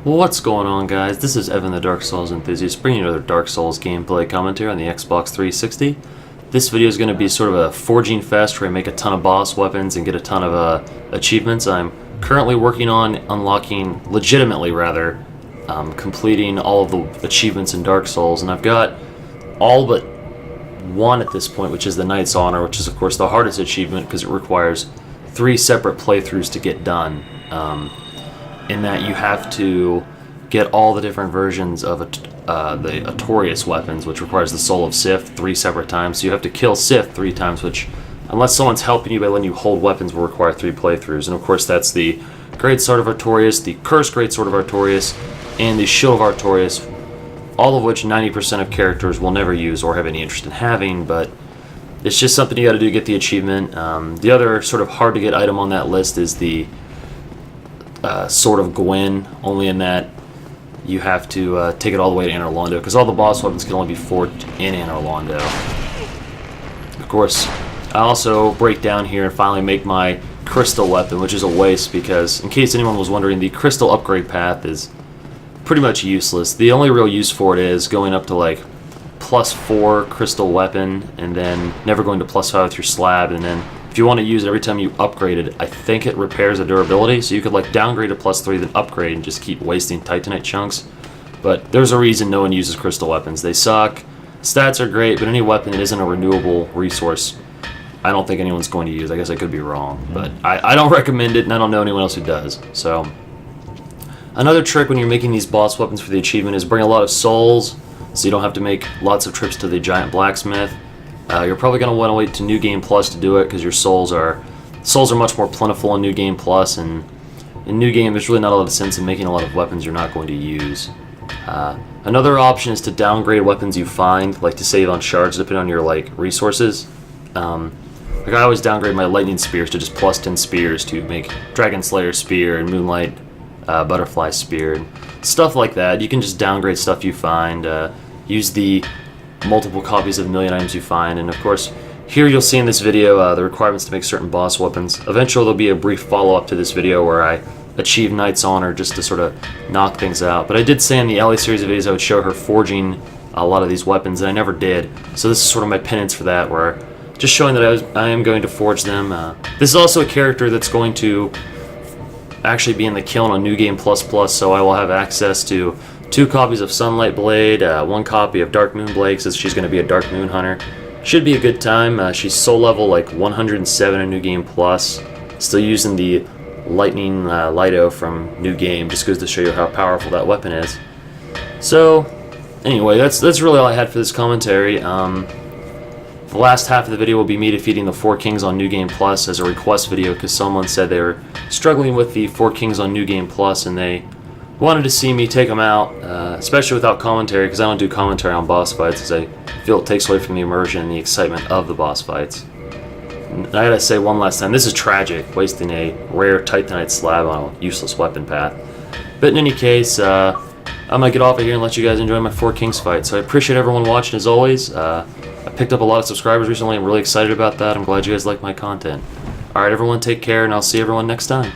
What's going on, guys? This is Evan the Dark Souls enthusiast bringing you another Dark Souls gameplay commentary on the Xbox 360. This video is going to be sort of a forging fest where I make a ton of boss weapons and get a ton of achievements. I'm currently working on unlocking, legitimately rather, completing all of the achievements in Dark Souls, and I've got all but one at this point, which is the Knight's Honor, which is of course the hardest achievement because it requires 3 separate playthroughs to get done. In that you have to get all the different versions of the Artorias weapons, which requires the Soul of Sith 3 separate times. So you have to kill Sith 3 times, which, unless someone's helping you by letting you hold weapons, will require 3 playthroughs. And of course that's the Great Sword of Artorias, the Cursed Great Sword of Artorias, and the Shield of Artorias, all of which 90% of characters will never use or have any interest in having, but it's just something you gotta do to get the achievement. The other sort of hard to get item on that list is the Sword of Gwyn, only in that you have to take it all the way to Anor Londo, because all the boss weapons can only be forged in Anor Londo. Of course, I also break down here and finally make my crystal weapon, which is a waste because, in case anyone was wondering, the crystal upgrade path is pretty much useless. The only real use for it is going up to like +4 crystal weapon and then never going to +5 with your slab, and then if you want to use it every time you upgrade it, I think it repairs the durability, so you could like downgrade to +3 then upgrade and just keep wasting Titanite chunks. But there's a reason no one uses crystal weapons. They suck, stats are great, but any weapon that isn't a renewable resource, I don't think anyone's going to use. I guess I could be wrong, but I don't recommend it, and I don't know anyone else who does. So another trick when you're making these boss weapons for the achievement is bring a lot of souls, so you don't have to make lots of trips to the giant blacksmith. You're probably going to want to wait to New Game Plus to do it, because your souls are much more plentiful in New Game Plus, and in New Game there's really not a lot of sense in making a lot of weapons you're not going to use. Another option is to downgrade weapons you find, like to save on shards depending on your like resources. Like I always downgrade my lightning spears to just +10 spears to make Dragon Slayer spear and Moonlight butterfly spear and stuff like that. You can just downgrade stuff you find, use the multiple copies of the million items you find, and of course here you'll see in this video the requirements to make certain boss weapons. Eventually there'll be a brief follow-up to this video where I achieve Knight's Honor just to sort of knock things out, but I did say in the Ellie series of videos I would show her forging a lot of these weapons, and I never did, so this is sort of my penance for that, where just showing that I am going to forge them. This is also a character that's going to actually be in the kiln on New Game Plus Plus, so I will have access to 2 copies of Sunlight Blade, 1 copy of Dark Moon Blade, since she's going to be a Dark Moon Hunter. Should be a good time. She's soul level like 107 in New Game Plus. Still using the Lightning Lido from New Game, just goes to show you how powerful that weapon is. So, anyway, that's really all I had for this commentary. The last half of the video will be me defeating the 4 Kings on New Game Plus as a request video, because someone said they were struggling with the 4 Kings on New Game Plus and they wanted to see me take them out, especially without commentary, because I don't do commentary on boss fights, as I feel it takes away from the immersion and the excitement of the boss fights. And I gotta say one last time, this is tragic, wasting a rare Titanite slab on a useless weapon path. But in any case, I'm gonna get off of here and let you guys enjoy my 4 Kings fight. So I appreciate everyone watching as always. I picked up a lot of subscribers recently. I'm really excited about that. I'm glad you guys like my content. Alright everyone, take care, and I'll see everyone next time.